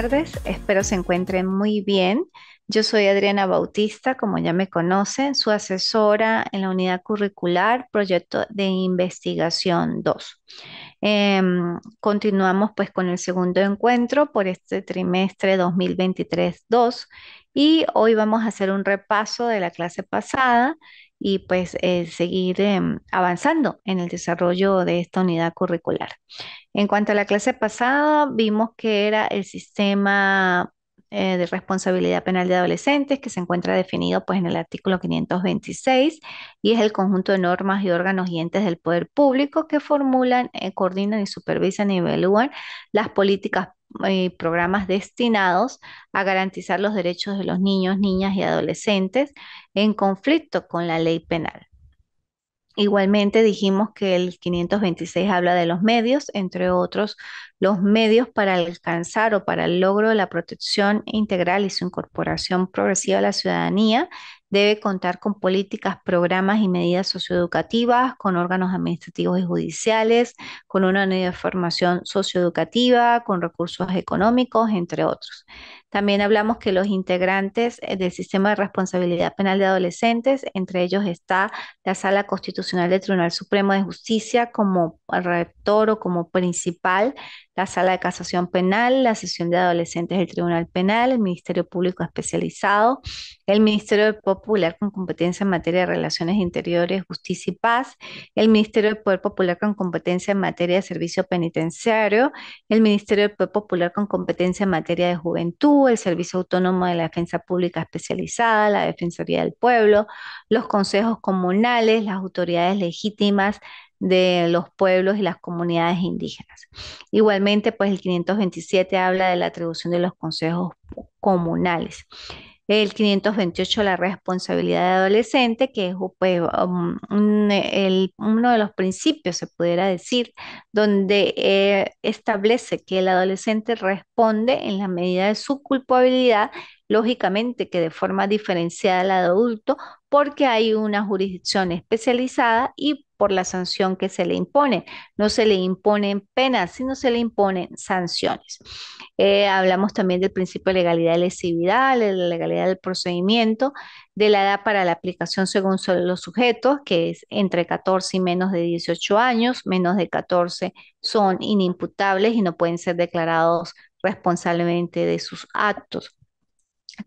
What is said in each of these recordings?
tardes, espero se encuentren muy bien. Yo soy Adriana Bautista, como ya me conocen, su asesora en la unidad curricular, proyecto de investigación 2. Continuamos pues con el segundo encuentro por este trimestre 2023-2 y hoy vamos a hacer un repaso de la clase pasada y pues seguir avanzando en el desarrollo de esta unidad curricular. En cuanto a la clase pasada, vimos que era el sistema de responsabilidad penal de adolescentes que se encuentra definido pues en el artículo 526 y es el conjunto de normas y órganos y entes del poder público que formulan, coordinan y supervisan y evalúan las políticas y programas destinados a garantizar los derechos de los niños, niñas y adolescentes en conflicto con la ley penal. Igualmente dijimos que el 526 habla de los medios, entre otros, los medios para alcanzar o para el logro de la protección integral y su incorporación progresiva a la ciudadanía. Debe contar con políticas, programas y medidas socioeducativas, con órganos administrativos y judiciales, con una unidad de formación socioeducativa, con recursos económicos, entre otros. También hablamos que los integrantes del sistema de responsabilidad penal de adolescentes, entre ellos está la Sala Constitucional del Tribunal Supremo de Justicia como rector o como principal, la Sala de Casación Penal, la Sesión de Adolescentes del Tribunal Penal, el Ministerio Público Especializado, el Ministerio del Poder Popular con competencia en materia de Relaciones Interiores, Justicia y Paz, el Ministerio del Poder Popular con competencia en materia de Servicio Penitenciario, el Ministerio del Poder Popular con competencia en materia de Juventud, el Servicio Autónomo de la Defensa Pública Especializada, la Defensoría del Pueblo, los consejos comunales, las autoridades legítimas de los pueblos y las comunidades indígenas. Igualmente, pues el 527 habla de la atribución de los consejos comunales. El 528, la responsabilidad de adolescente, que es pues, uno de los principios, se pudiera decir, donde establece que el adolescente responde en la medida de su culpabilidad, lógicamente que de forma diferenciada al adulto, porque hay una jurisdicción especializada y por la sanción que se le impone. No se le imponen penas, sino se le imponen sanciones. Hablamos también del principio de legalidad y lesividad, de la legalidad del procedimiento, de la edad para la aplicación según son los sujetos, que es entre 14 y menos de 18 años, menos de 14 son inimputables y no pueden ser declarados responsablemente de sus actos.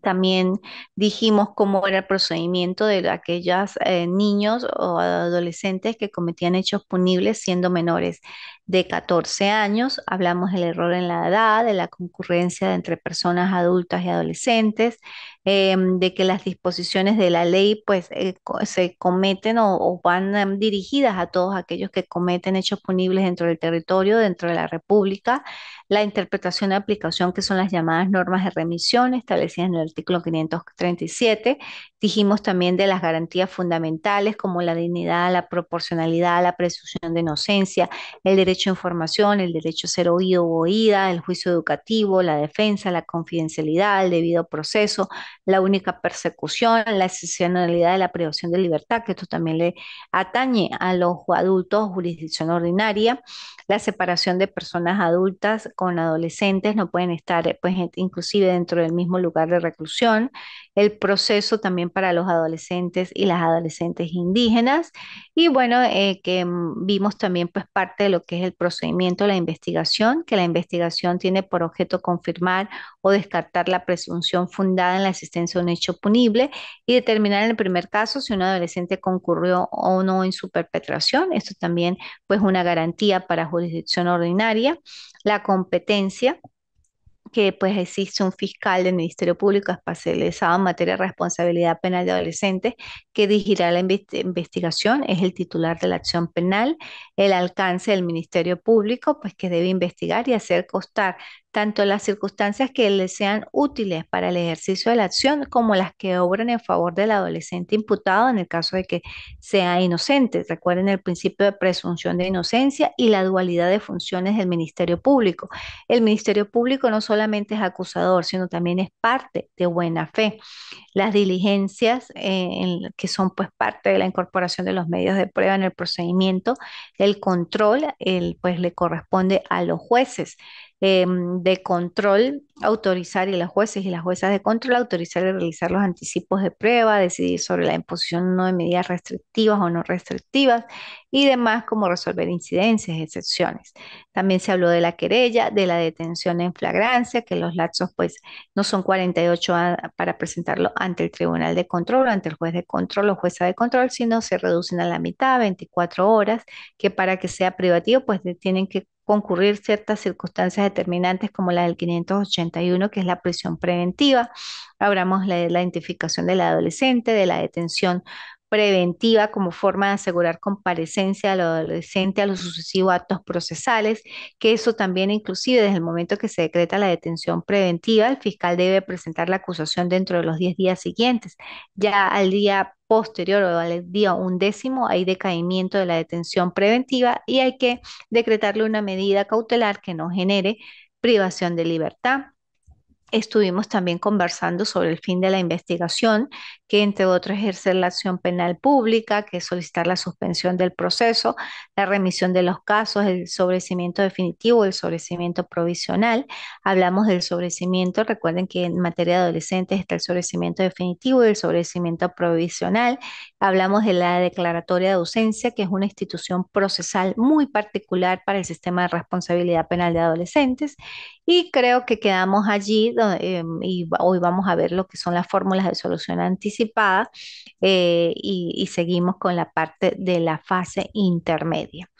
También dijimos cómo era el procedimiento de aquellos niños o adolescentes que cometían hechos punibles siendo menores de 14 años. Hablamos del error en la edad, de la concurrencia entre personas adultas y adolescentes, de que las disposiciones de la ley pues se cometen o van dirigidas a todos aquellos que cometen hechos punibles dentro del territorio, dentro de la República, la interpretación y aplicación, que son las llamadas normas de remisión establecidas en el artículo 537. Dijimos también de las garantías fundamentales como la dignidad, la proporcionalidad, la presunción de inocencia, el derecho a información, el derecho a ser oído o oída, el juicio educativo, la defensa, la confidencialidad, el debido proceso, la única persecución, la excepcionalidad de la privación de libertad, que esto también le atañe a los adultos, jurisdicción ordinaria, la separación de personas adultas con adolescentes, no pueden estar pues inclusive dentro del mismo lugar de reclusión, el proceso también para los adolescentes y las adolescentes indígenas y bueno, que vimos también pues parte de lo que es el procedimiento de la investigación, que la investigación tiene por objeto confirmar o descartar la presunción fundada en la existencia de un hecho punible y determinar en el primer caso si un adolescente concurrió o no en su perpetración. Esto también pues una garantía para jurisdicción ordinaria, la competencia, que pues existe un fiscal del Ministerio Público especializado en materia de responsabilidad penal de adolescentes que dirigirá la investigación, es el titular de la acción penal, el alcance del Ministerio Público, pues que debe investigar y hacer constar tanto las circunstancias que le sean útiles para el ejercicio de la acción como las que obran en favor del adolescente imputado en el caso de que sea inocente. Recuerden el principio de presunción de inocencia y la dualidad de funciones del Ministerio Público. El Ministerio Público no solamente es acusador, sino también es parte de buena fe. Las diligencias que son pues parte de la incorporación de los medios de prueba en el procedimiento, el control, pues le corresponde a los jueces. de control, autorizar, y los jueces y las juezas de control autorizar y realizar los anticipos de prueba, decidir sobre la imposición o no de medidas restrictivas o no restrictivas y demás, como resolver incidencias y excepciones. También se habló de la querella, de la detención en flagrancia, que los lapsos pues no son 48 para presentarlo ante el tribunal de control, ante el juez de control o jueza de control, sino se reducen a la mitad, 24 horas, que para que sea privativo pues tienen que concurrir ciertas circunstancias determinantes como la del 581, que es la prisión preventiva. Hablamos de la identificación del adolescente, de la detención preventiva como forma de asegurar comparecencia del adolescente a los sucesivos actos procesales, que eso también inclusive desde el momento que se decreta la detención preventiva, el fiscal debe presentar la acusación dentro de los 10 días siguientes. Ya al día posterior o al día 11 hay decaimiento de la detención preventiva y hay que decretarle una medida cautelar que no genere privación de libertad. Estuvimos también conversando sobre el fin de la investigación, que entre otros ejercer la acción penal pública, que es solicitar la suspensión del proceso, la remisión de los casos, el sobreseimiento definitivo, el sobreseimiento provisional. Hablamos del sobreseimiento, recuerden que en materia de adolescentes está el sobreseimiento definitivo y el sobreseimiento provisional. Hablamos de la declaratoria de ausencia, que es una institución procesal muy particular para el sistema de responsabilidad penal de adolescentes. Y creo que quedamos allí y hoy vamos a ver lo que son las fórmulas de solución anticipada y seguimos con la parte de la fase intermedia.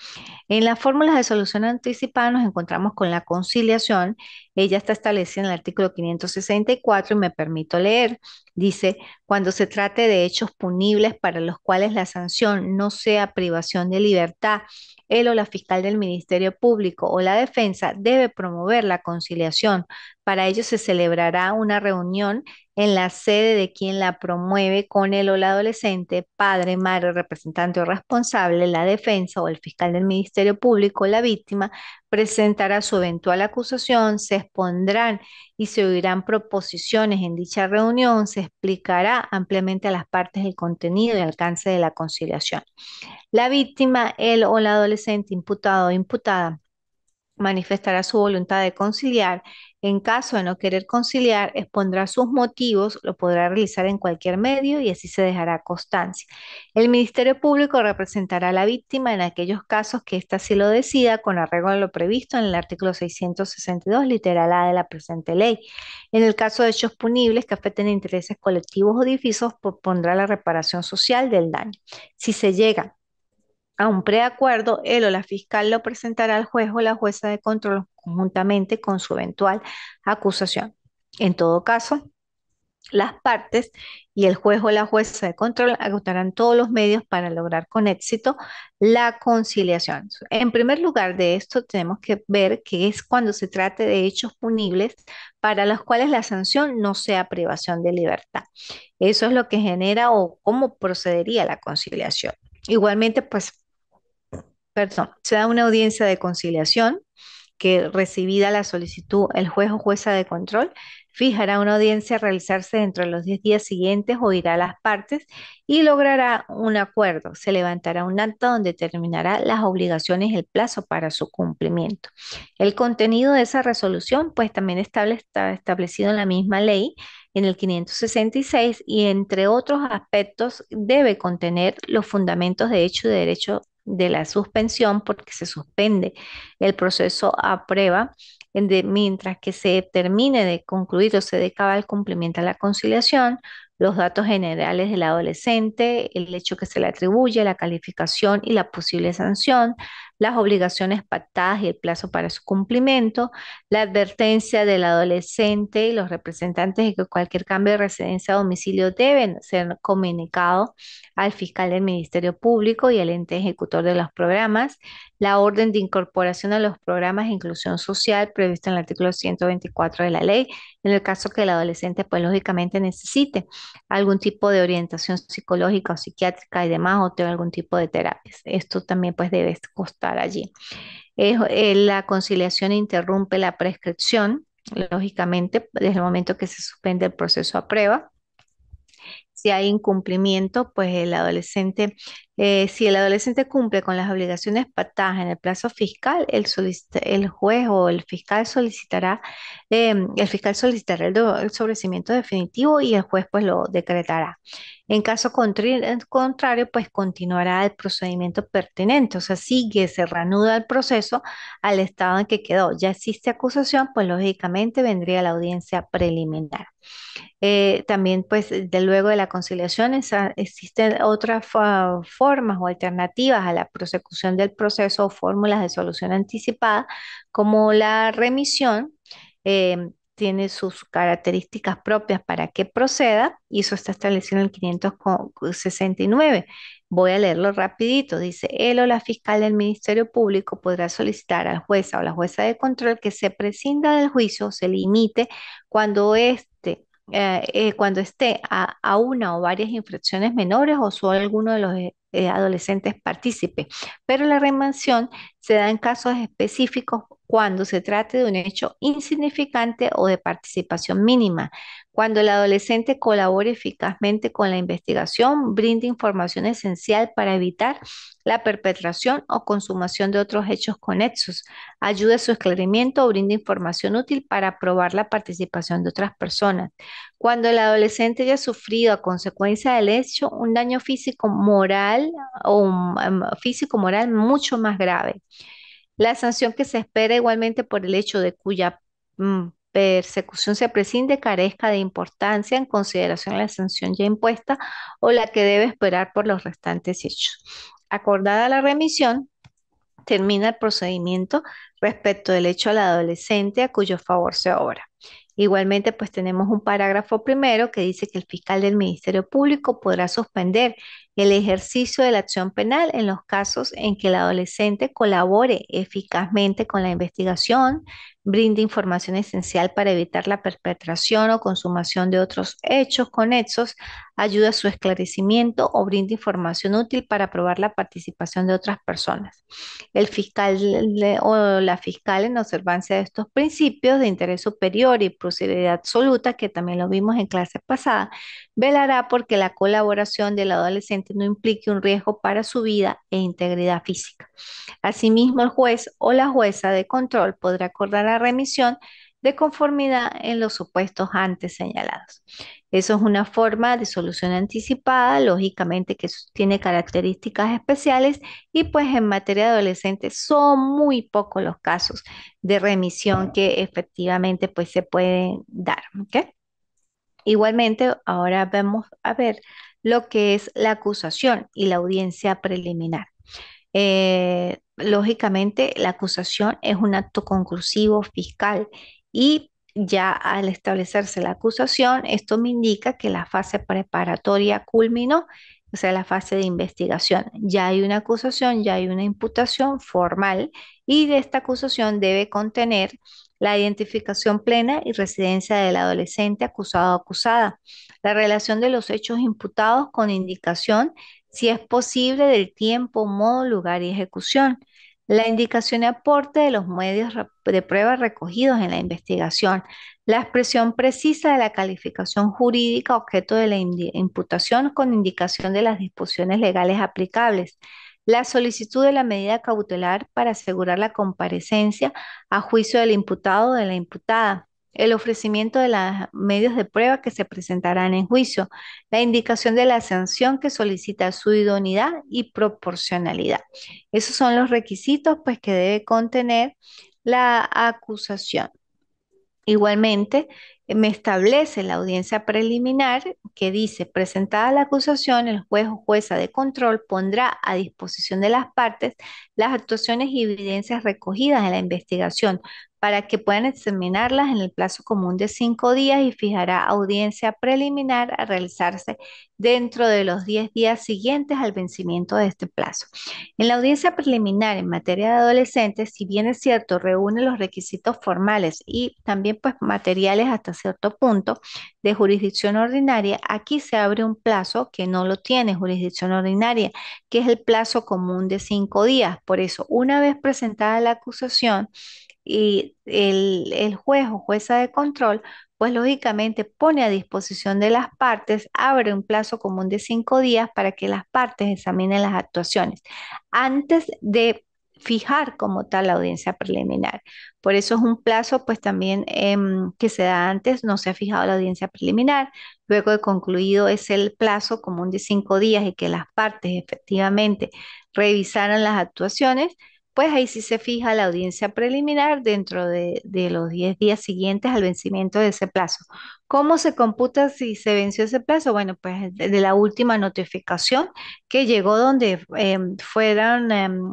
En las fórmulas de solución anticipada nos encontramos con la conciliación. Ella está establecida en el artículo 564 y me permito leer. Dice, cuando se trate de hechos punibles para los cuales la sanción no sea privación de libertad, él o la fiscal del Ministerio Público o la defensa debe promover la conciliación. Para ello se celebrará una reunión en la sede de quien la promueve con él o la adolescente, padre, madre, representante o responsable, la defensa o el fiscal del Ministerio Público, la víctima, presentará su eventual acusación, se expondrán y se oirán proposiciones en dicha reunión, se explicará ampliamente a las partes el contenido y alcance de la conciliación. La víctima, él o la adolescente imputado o imputada, manifestará su voluntad de conciliar. En caso de no querer conciliar, expondrá sus motivos, lo podrá realizar en cualquier medio y así se dejará constancia. El Ministerio Público representará a la víctima en aquellos casos que ésta sí lo decida, con arreglo a lo previsto en el artículo 662, literal A de la presente ley. En el caso de hechos punibles que afecten intereses colectivos o difusos, propondrá la reparación social del daño. Si se llega a un preacuerdo, él o la fiscal lo presentará al juez o la jueza de control conjuntamente con su eventual acusación. En todo caso, las partes y el juez o la jueza de control agotarán todos los medios para lograr con éxito la conciliación. En primer lugar de esto, tenemos que ver que es cuando se trate de hechos punibles para los cuales la sanción no sea privación de libertad. Eso es lo que genera o cómo procedería la conciliación. Igualmente, pues perdón, se da una audiencia de conciliación que recibida la solicitud, el juez o jueza de control fijará una audiencia a realizarse dentro de los 10 días siguientes, oirá a las partes y logrará un acuerdo. Se levantará un acta donde determinará las obligaciones y el plazo para su cumplimiento. El contenido de esa resolución, pues también está establecido en la misma ley, en el 566, y entre otros aspectos debe contener los fundamentos de hecho y de derecho de la suspensión, porque se suspende el proceso a prueba, mientras que se termine de concluir o se dé cabal cumplimiento a la conciliación, los datos generales del adolescente, el hecho que se le atribuye, la calificación y la posible sanción, las obligaciones pactadas y el plazo para su cumplimiento, la advertencia del adolescente y los representantes de que cualquier cambio de residencia o domicilio deben ser comunicados al fiscal del Ministerio Público y al ente ejecutor de los programas, la orden de incorporación a los programas de inclusión social previsto en el artículo 124 de la ley, en el caso que el adolescente, pues lógicamente necesite algún tipo de orientación psicológica o psiquiátrica y demás, o tenga algún tipo de terapias. Esto también pues debe constar allí. La conciliación interrumpe la prescripción, lógicamente, desde el momento que se suspende el proceso a prueba. Si hay incumplimiento, pues el adolescente Si el adolescente cumple con las obligaciones pactadas en el plazo fiscal, el juez o el fiscal solicitará el sobrecimiento definitivo y el juez pues lo decretará. En caso contrario, pues continuará el procedimiento pertinente, o sea, sigue, se reanuda el proceso al estado en que quedó. Ya existe acusación, pues lógicamente vendría la audiencia preliminar. También, pues, luego de la conciliación, existen otras formas o alternativas a la prosecución del proceso o fórmulas de solución anticipada, como la remisión. Tiene sus características propias para que proceda y eso está establecido en el 569. Voy a leerlo rapidito. Dice, él o la fiscal del Ministerio Público podrá solicitar al jueza o la jueza de control que se prescinda del juicio o se limite cuando cuando esté a una o varias infracciones menores o solo alguno de los adolescentes partícipe. Pero la remansión se da en casos específicos cuando se trate de un hecho insignificante o de participación mínima. Cuando el adolescente colabore eficazmente con la investigación, brinde información esencial para evitar la perpetración o consumación de otros hechos conexos, ayude a su esclarecimiento o brinde información útil para probar la participación de otras personas. Cuando el adolescente haya sufrido a consecuencia del hecho un daño físico, moral físico, moral mucho más grave. La sanción que se espera igualmente por el hecho de cuya persecución se prescinde carezca de importancia en consideración de la sanción ya impuesta o la que debe esperar por los restantes hechos. Acordada la remisión, termina el procedimiento respecto del hecho al adolescente a cuyo favor se obra. Igualmente, pues tenemos un parágrafo primero que dice que el fiscal del Ministerio Público podrá suspender el ejercicio de la acción penal en los casos en que el adolescente colabore eficazmente con la investigación, brinde información esencial para evitar la perpetración o consumación de otros hechos conexos, ayuda a su esclarecimiento o brinde información útil para probar la participación de otras personas. El fiscal o la fiscal en observancia de estos principios de interés superior y proximidad absoluta, que también lo vimos en clases pasadas, velará porque la colaboración del adolescente no implique un riesgo para su vida e integridad física. Asimismo, el juez o la jueza de control podrá acordar la remisión de conformidad en los supuestos antes señalados. Eso es una forma de solución anticipada, lógicamente que tiene características especiales y pues en materia de adolescentes son muy pocos los casos de remisión que efectivamente pues se pueden dar, ¿ok? Igualmente, ahora vamos a ver lo que es la acusación y la audiencia preliminar. Lógicamente, la acusación es un acto conclusivo fiscal y ya al establecerse la acusación, esto me indica que la fase preparatoria culminó, o sea, la fase de investigación. Ya hay una acusación, ya hay una imputación formal y de esta acusación debe contener la identificación plena y residencia del adolescente acusado o acusada, la relación de los hechos imputados con indicación si es posible, del tiempo, modo, lugar y ejecución. La indicación y aporte de los medios de prueba recogidos en la investigación. La expresión precisa de la calificación jurídica objeto de la imputación con indicación de las disposiciones legales aplicables. La solicitud de la medida cautelar para asegurar la comparecencia a juicio del imputado o de la imputada. El ofrecimiento de los medios de prueba que se presentarán en juicio, la indicación de la sanción que solicita su idoneidad y proporcionalidad. Esos son los requisitos pues, que debe contener la acusación. Igualmente, me establece la audiencia preliminar que dice, presentada la acusación, el juez o jueza de control pondrá a disposición de las partes las actuaciones y evidencias recogidas en la investigación para que puedan examinarlas en el plazo común de 5 días y fijará audiencia preliminar a realizarse dentro de los 10 días siguientes al vencimiento de este plazo. En la audiencia preliminar en materia de adolescentes, si bien es cierto, reúne los requisitos formales y también pues materiales hasta cierto punto de jurisdicción ordinaria, aquí se abre un plazo que no lo tiene jurisdicción ordinaria, que es el plazo común de 5 días. Por eso, una vez presentada la acusación, y el juez o jueza de control pues lógicamente pone a disposición de las partes, abre un plazo común de 5 días para que las partes examinen las actuaciones antes de fijar como tal la audiencia preliminar. Por eso es un plazo, pues también que se da antes, no se ha fijado la audiencia preliminar. Luego de concluido es el plazo común de 5 días y que las partes efectivamente revisaran las actuaciones, pues ahí sí se fija la audiencia preliminar dentro de los 10 días siguientes al vencimiento de ese plazo. ¿Cómo se computa si se venció ese plazo? Bueno, pues de la última notificación que llegó donde fueran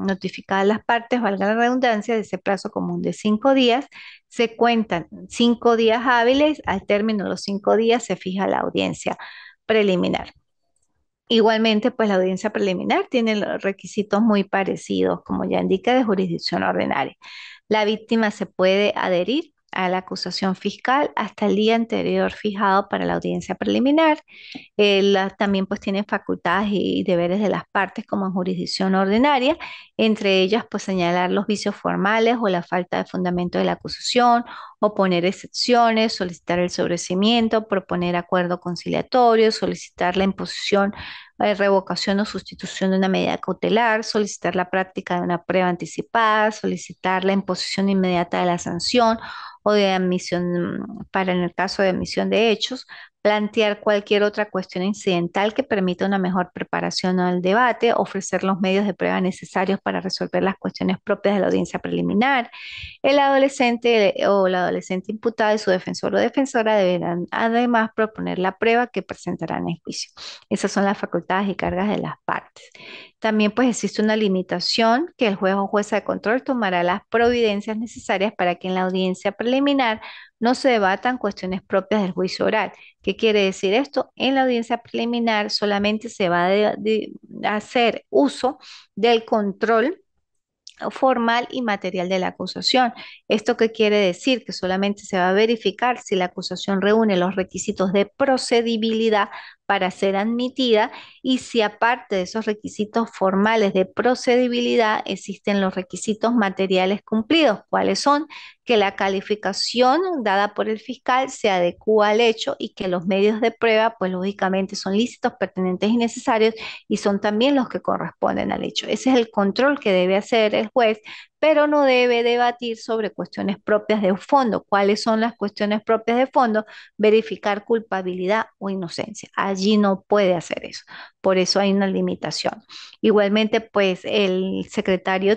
notificadas las partes, valga la redundancia, de ese plazo común de 5 días, se cuentan 5 días hábiles, al término de los 5 días se fija la audiencia preliminar. Igualmente, pues la audiencia preliminar tiene los requisitos muy parecidos, como ya indica, de jurisdicción ordinaria. La víctima se puede adherir a la acusación fiscal hasta el día anterior fijado para la audiencia preliminar. También pues tiene facultades y deberes de las partes como en jurisdicción ordinaria, entre ellas pues señalar los vicios formales o la falta de fundamento de la acusación, oponer excepciones, solicitar el sobreseimiento, proponer acuerdo conciliatorio, solicitar la imposición, revocación o sustitución de una medida cautelar, solicitar la práctica de una prueba anticipada, solicitar la imposición inmediata de la sanción o de admisión para en el caso de admisión de hechos, plantear cualquier otra cuestión incidental que permita una mejor preparación al debate, ofrecer los medios de prueba necesarios para resolver las cuestiones propias de la audiencia preliminar. El adolescente o la adolescente imputada y su defensor o defensora deberán además proponer la prueba que presentarán en juicio. Esas son las facultades y cargas de las partes. También pues existe una limitación que el juez o jueza de control tomará las providencias necesarias para que en la audiencia preliminar no se debatan cuestiones propias del juicio oral. ¿Qué quiere decir esto? En la audiencia preliminar solamente se va a hacer uso del control formal y material de la acusación. ¿Esto qué quiere decir? Que solamente se va a verificar si la acusación reúne los requisitos de procedibilidad para ser admitida y si aparte de esos requisitos formales de procedibilidad existen los requisitos materiales cumplidos. ¿Cuáles son? Que la calificación dada por el fiscal se adecúa al hecho y que los medios de prueba, pues lógicamente son lícitos, pertinentes y necesarios y son también los que corresponden al hecho. Ese es el control que debe hacer el juez, pero no debe debatir sobre cuestiones propias de fondo. ¿Cuáles son las cuestiones propias de fondo? Verificar culpabilidad o inocencia. Allí no puede hacer eso. Por eso hay una limitación. Igualmente, pues el secretario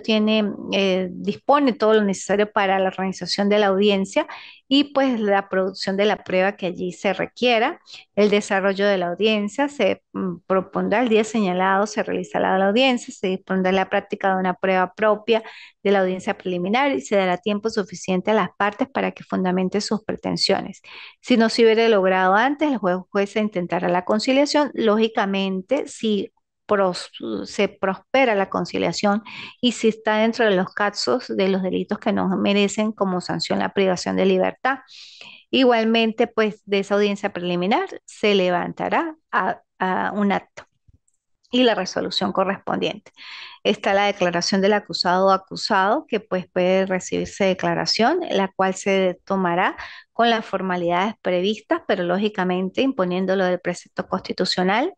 dispone todo lo necesario para la organización de la audiencia y pues la producción de la prueba que allí se requiera. El desarrollo de la audiencia se propondrá el día señalado, se realizará la audiencia, se dispondrá la práctica de una prueba propia de la audiencia preliminar y se dará tiempo suficiente a las partes para que fundamente sus pretensiones. Si no se hubiera logrado antes, el juez intentará la conciliación. Lógicamente, si pros- se prospera la conciliación y si está dentro de los casos de los delitos que nos merecen como sanción la privación de libertad. Igualmente, pues de esa audiencia preliminar se levantará a un acto y la resolución correspondiente. Está la declaración del acusado o acusado, que pues puede recibirse declaración, la cual se tomará con las formalidades previstas, pero lógicamente imponiéndolo del precepto constitucional.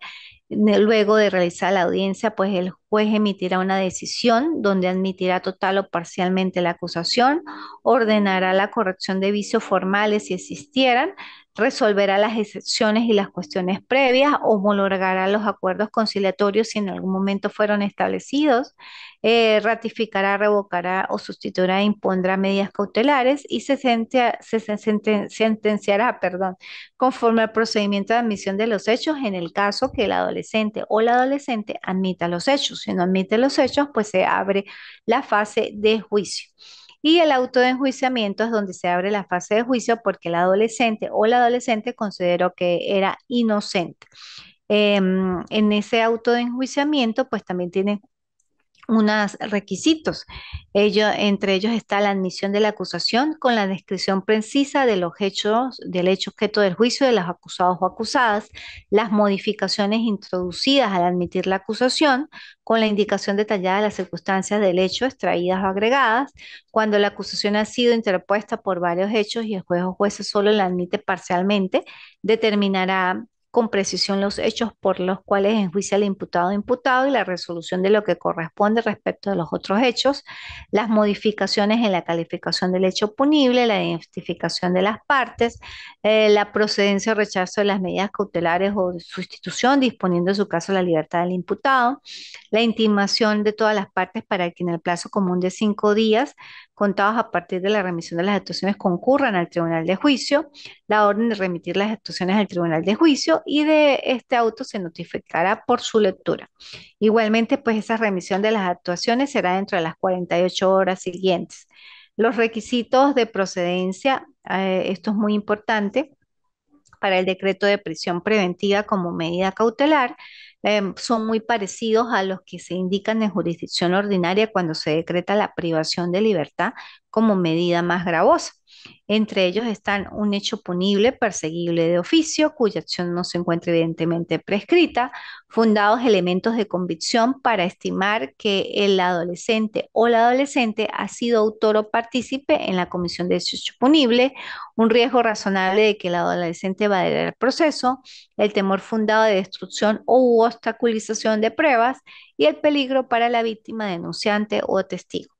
Luego de realizar la audiencia, pues el juez emitirá una decisión donde admitirá total o parcialmente la acusación, ordenará la corrección de vicios formales si existieran, resolverá las excepciones y las cuestiones previas, homologará los acuerdos conciliatorios si en algún momento fueron establecidos, ratificará, revocará o sustituirá e impondrá medidas cautelares y sentenciará, perdón, conforme al procedimiento de admisión de los hechos en el caso que el adolescente o la adolescente admita los hechos. Si no admite los hechos, pues se abre la fase de juicio. Y el auto de enjuiciamiento es donde se abre la fase de juicio porque el adolescente o la adolescente consideró que era inocente. En ese auto de enjuiciamiento, pues también tiene unos requisitos. Entre ellos está la admisión de la acusación con la descripción precisa de los hechos, del hecho objeto del juicio de los acusados o acusadas, las modificaciones introducidas al admitir la acusación, con la indicación detallada de las circunstancias del hecho extraídas o agregadas, cuando la acusación ha sido interpuesta por varios hechos y el juez o jueza solo la admite parcialmente, determinará con precisión los hechos por los cuales enjuicia al imputado o imputado y la resolución de lo que corresponde respecto de los otros hechos, las modificaciones en la calificación del hecho punible, la identificación de las partes, la procedencia o rechazo de las medidas cautelares o de sustitución, disponiendo en su caso la libertad del imputado, la intimación de todas las partes para que en el plazo común de 5 días, contados a partir de la remisión de las actuaciones, concurran al tribunal de juicio, la orden de remitir las actuaciones al tribunal de juicio y de este auto se notificará por su lectura. Igualmente, pues esa remisión de las actuaciones será dentro de las 48 horas siguientes. Los requisitos de procedencia, esto es muy importante para el decreto de prisión preventiva como medida cautelar, son muy parecidos a los que se indican en jurisdicción ordinaria cuando se decreta la privación de libertad como medida más gravosa. Entre ellos están un hecho punible, perseguible de oficio, cuya acción no se encuentra evidentemente prescrita, fundados elementos de convicción para estimar que el adolescente o la adolescente ha sido autor o partícipe en la comisión de hecho punible, un riesgo razonable de que el adolescente evadiera el proceso, el temor fundado de destrucción u obstaculización de pruebas y el peligro para la víctima, denunciante o testigo.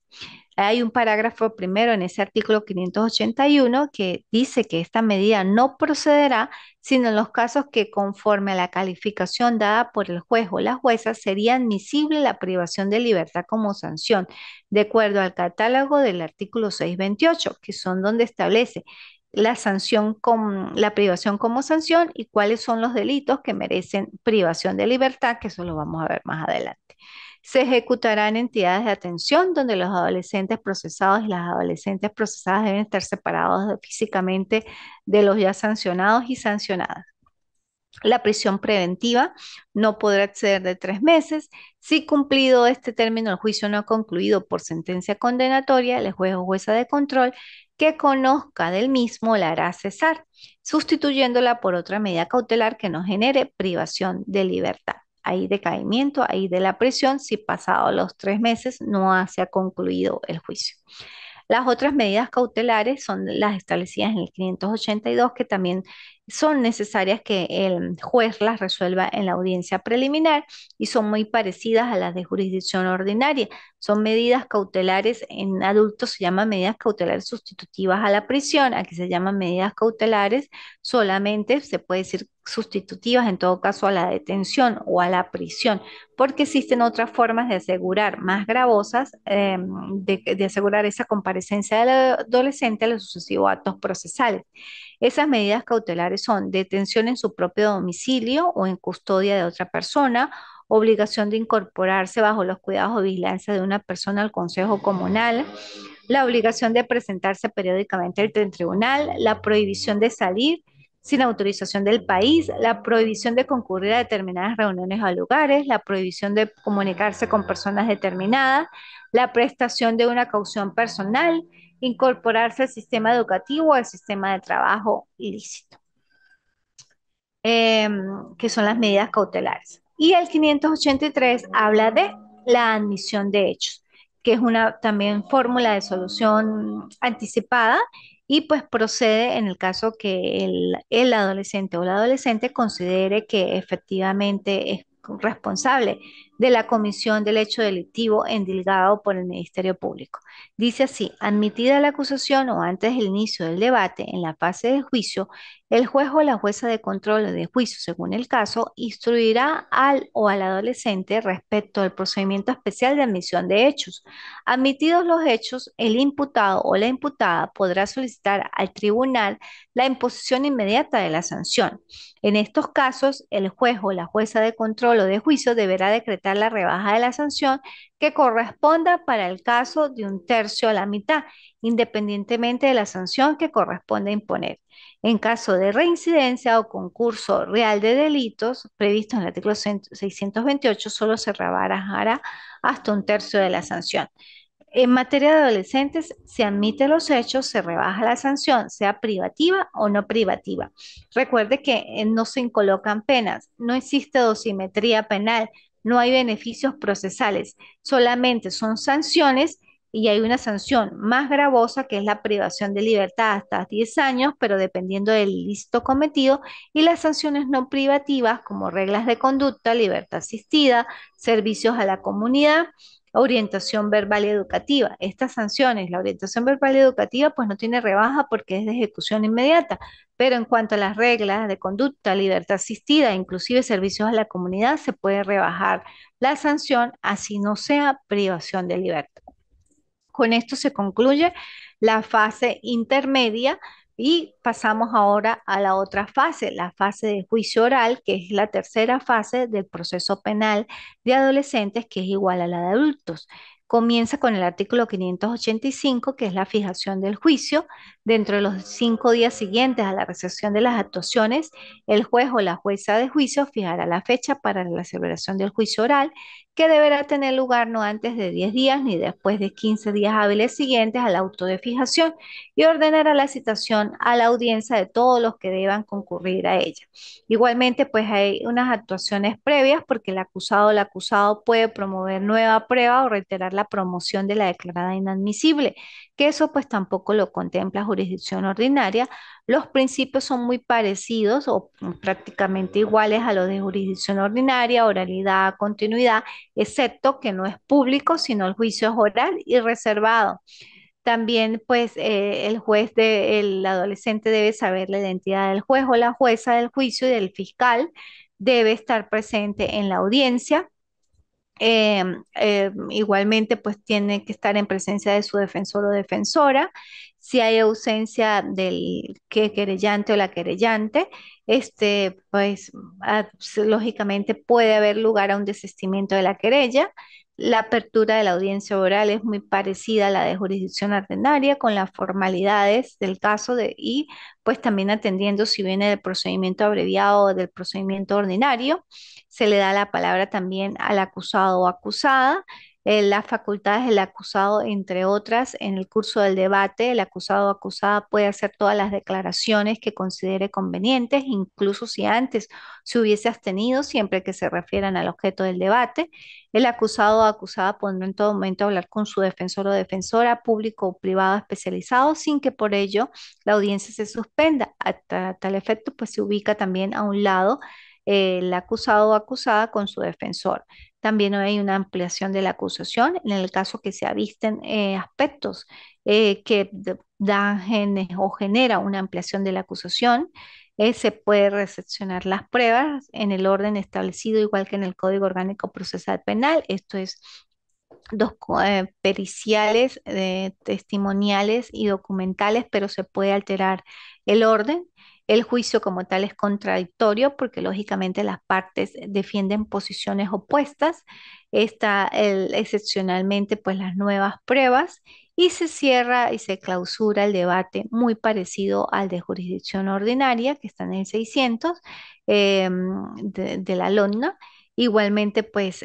Hay un parágrafo primero en ese artículo 581 que dice que esta medida no procederá sino en los casos que conforme a la calificación dada por el juez o la jueza sería admisible la privación de libertad como sanción, de acuerdo al catálogo del artículo 628, que son donde establece la sanción con la privación como sanción y cuáles son los delitos que merecen privación de libertad, que eso lo vamos a ver más adelante. Se ejecutarán entidades de atención donde los adolescentes procesados y las adolescentes procesadas deben estar separados físicamente de los ya sancionados y sancionadas. La prisión preventiva no podrá exceder de 3 meses. Si cumplido este término, el juicio no ha concluido por sentencia condenatoria, el juez o jueza de control que conozca del mismo la hará cesar, sustituyéndola por otra medida cautelar que no genere privación de libertad. Hay decaimiento, ahí de la prisión si pasado los 3 meses no se ha concluido el juicio. Las otras medidas cautelares son las establecidas en el 582, que también son necesarias que el juez las resuelva en la audiencia preliminar y son muy parecidas a las de jurisdicción ordinaria. Son medidas cautelares en adultos, se llaman medidas cautelares sustitutivas a la prisión, aquí se llaman medidas cautelares solamente, se puede decir sustitutivas en todo caso a la detención o a la prisión, porque existen otras formas de asegurar más gravosas, de asegurar esa comparecencia del adolescente a los sucesivos actos procesales. Esas medidas cautelares son detención en su propio domicilio o en custodia de otra persona, obligación de incorporarse bajo los cuidados o vigilancia de una persona al Consejo Comunal, la obligación de presentarse periódicamente ante el tribunal, la prohibición de salir sin autorización del país, la prohibición de concurrir a determinadas reuniones o lugares, la prohibición de comunicarse con personas determinadas, la prestación de una caución personal, incorporarse al sistema educativo o al sistema de trabajo ilícito, eh, que son las medidas cautelares. Y el 583 habla de la admisión de hechos, que es una también fórmula de solución anticipada y pues procede en el caso que el adolescente o la adolescente considere que efectivamente es responsable de la comisión del hecho delictivo endilgado por el Ministerio Público. Dice así, admitida la acusación o antes del inicio del debate en la fase de juicio, el juez o la jueza de control de juicio, según el caso, instruirá al o al adolescente respecto al procedimiento especial de admisión de hechos. Admitidos los hechos, el imputado o la imputada podrá solicitar al tribunal la imposición inmediata de la sanción. En estos casos, el juez o la jueza de control o de juicio deberá decretar decretar la rebaja de la sanción que corresponda para el caso de un tercio a la mitad, independientemente de la sanción que corresponda imponer. En caso de reincidencia o concurso real de delitos previsto en el artículo 628, solo se rebajará hasta un tercio de la sanción. En materia de adolescentes, se admiten los hechos, se rebaja la sanción, sea privativa o no privativa. Recuerde que no se incolocan penas, no existe dosimetría penal, no hay beneficios procesales, solamente son sanciones y hay una sanción más gravosa que es la privación de libertad hasta 10 años, pero dependiendo del ilícito cometido, y las sanciones no privativas como reglas de conducta, libertad asistida, servicios a la comunidad, orientación verbal y educativa. Estas sanciones, la orientación verbal y educativa, pues no tiene rebaja porque es de ejecución inmediata, pero en cuanto a las reglas de conducta, libertad asistida, inclusive servicios a la comunidad, se puede rebajar la sanción así no sea privación de libertad. Con esto se concluye la fase intermedia y pasamos ahora a la otra fase, la fase de juicio oral, que es la tercera fase del proceso penal de adolescentes, que es igual a la de adultos. Comienza con el artículo 585, que es la fijación del juicio. Dentro de los 5 días siguientes a la recepción de las actuaciones, el juez o la jueza de juicio fijará la fecha para la celebración del juicio oral, que deberá tener lugar no antes de 10 días ni después de 15 días hábiles siguientes al auto de fijación, y ordenará la citación a la audiencia de todos los que deban concurrir a ella. Igualmente, pues hay unas actuaciones previas porque el acusado o el acusado puede promover nueva prueba o reiterar la promoción de la declarada inadmisible, que eso pues tampoco lo contempla jurisdicción ordinaria. Los principios son muy parecidos o prácticamente iguales a los de jurisdicción ordinaria, oralidad, continuidad, excepto que no es público, sino el juicio es oral y reservado. También, pues, el adolescente debe saber la identidad del juez o la jueza del juicio y del fiscal, debe estar presente en la audiencia. Igualmente, pues tiene que estar en presencia de su defensor o defensora. Si hay ausencia del querellante o la querellante, pues lógicamente puede haber lugar a un desistimiento de la querella. La apertura de la audiencia oral es muy parecida a la de jurisdicción ordinaria, con las formalidades del caso y pues también atendiendo si viene del procedimiento abreviado o del procedimiento ordinario. Se le da la palabra también al acusado o acusada. Las facultades del acusado, entre otras, en el curso del debate, el acusado o acusada puede hacer todas las declaraciones que considere convenientes, incluso si antes se hubiese abstenido, siempre que se refieran al objeto del debate. El acusado o acusada podrá en todo momento hablar con su defensor o defensora, público o privado especializado, sin que por ello la audiencia se suspenda. A tal efecto, pues se ubica también a un lado el acusado o acusada con su defensor. También hay una ampliación de la acusación en el caso que se avisten aspectos que dan o genera una ampliación de la acusación. Se puede recepcionar las pruebas en el orden establecido, igual que en el Código Orgánico Procesal Penal. Esto es periciales, testimoniales y documentales, pero se puede alterar el orden. El juicio como tal es contradictorio porque lógicamente las partes defienden posiciones opuestas. Está excepcionalmente pues las nuevas pruebas y se cierra y se clausura el debate muy parecido al de jurisdicción ordinaria que está en el 600 de la LONNA. Igualmente, pues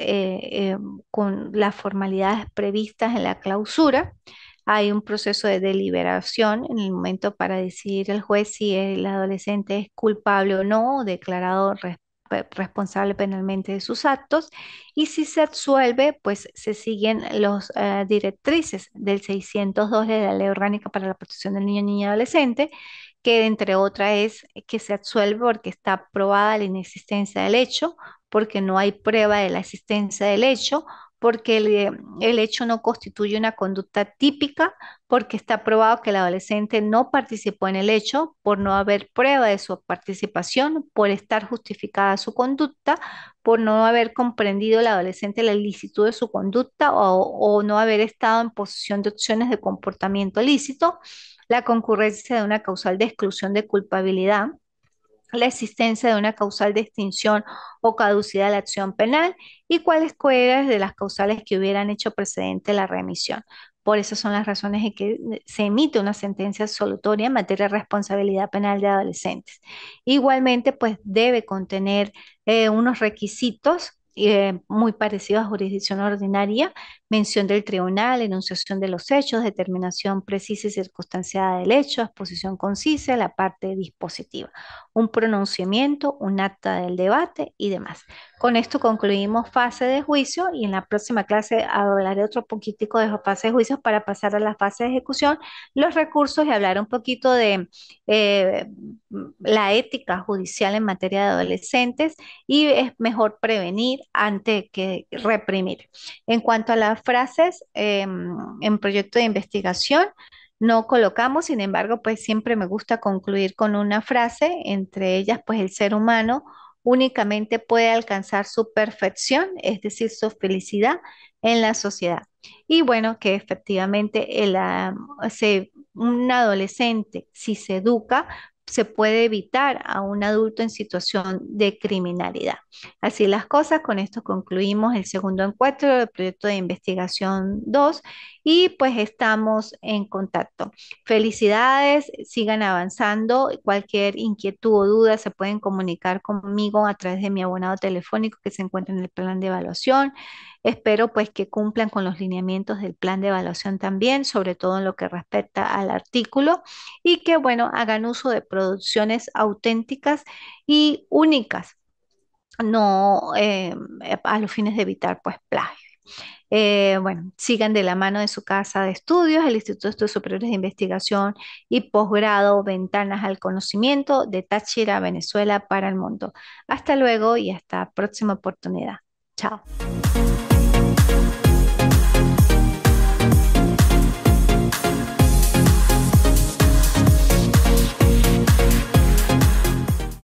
con las formalidades previstas en la clausura, hay un proceso de deliberación en el momento para decidir el juez si el adolescente es culpable o no, o declarado responsable penalmente de sus actos, y si se absuelve, pues se siguen las directrices del 602 de la Ley Orgánica para la Protección del Niño, Niña y Adolescente, que entre otras es que se absuelve porque está probada la inexistencia del hecho, porque no hay prueba de la existencia del hecho, porque el hecho no constituye una conducta típica, porque está probado que el adolescente no participó en el hecho, por no haber prueba de su participación, por estar justificada su conducta, por no haber comprendido el adolescente la ilicitud de su conducta o no haber estado en posesión de opciones de comportamiento lícito, la concurrencia de una causal de exclusión de culpabilidad la existencia de una causal de extinción o caducidad de la acción penal y cuáles fueran de las causales que hubieran hecho precedente la remisión. Por eso son las razones en que se emite una sentencia absolutoria en materia de responsabilidad penal de adolescentes. Igualmente, pues debe contener unos requisitos muy parecidos a jurisdicción ordinaria, mención del tribunal, enunciación de los hechos, determinación precisa y circunstanciada del hecho, exposición concisa, la parte dispositiva, un pronunciamiento, un acta del debate y demás. Con esto concluimos fase de juicio y en la próxima clase hablaré otro poquitico de fase de juicio para pasar a la fase de ejecución, los recursos y hablar un poquito de eh, la ética judicial en materia de adolescentes y es mejor prevenir antes que reprimir. En cuanto a las frases en proyecto de investigación, no colocamos, sin embargo, pues siempre me gusta concluir con una frase, entre ellas, pues el ser humano únicamente puede alcanzar su perfección, es decir, su felicidad en la sociedad. Y bueno, que efectivamente un adolescente, si se educa, se puede evitar a un adulto en situación de criminalidad. Así las cosas, con esto concluimos el segundo encuentro del proyecto de investigación 2 y pues estamos en contacto. Felicidades, sigan avanzando. Cualquier inquietud o duda se pueden comunicar conmigo a través de mi abonado telefónico que se encuentra en el plan de evaluación. Espero pues que cumplan con los lineamientos del plan de evaluación también, sobre todo en lo que respecta al artículo y que bueno, hagan uso de producciones auténticas y únicas, no a los fines de evitar pues plagio. Bueno, sigan de la mano de su casa de estudios, el Instituto de Estudios Superiores de Investigación y Posgrado Ventanas al Conocimiento de Táchira, Venezuela para el mundo. Hasta luego y hasta próxima oportunidad. Chao.